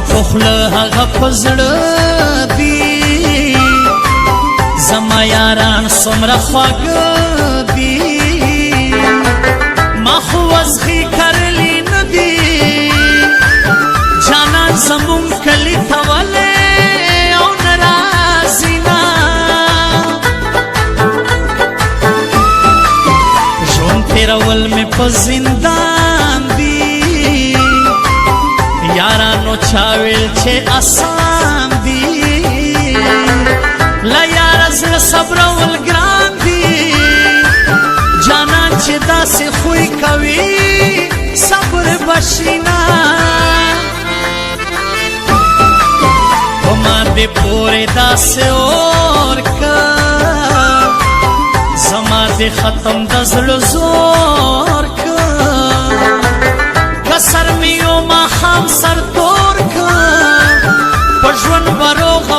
پخله هغه پزړه دی زما یاران څومره خواږه دي ما خو وزغي کرلی نه دي جانان زمون کلی ته ولې او نه راځي نه ژوند تېرول مې په زندان دي یارانو چا ویل چې آسان دي لا یاره زړه صبرول ګران دي جانان چې داسې خوی کوي صبر بشي نه په ما دې پورې داسې اور که زما دې ختم د زړه زور که که سر مې یو ماښام سر تور که په ژوند به روغ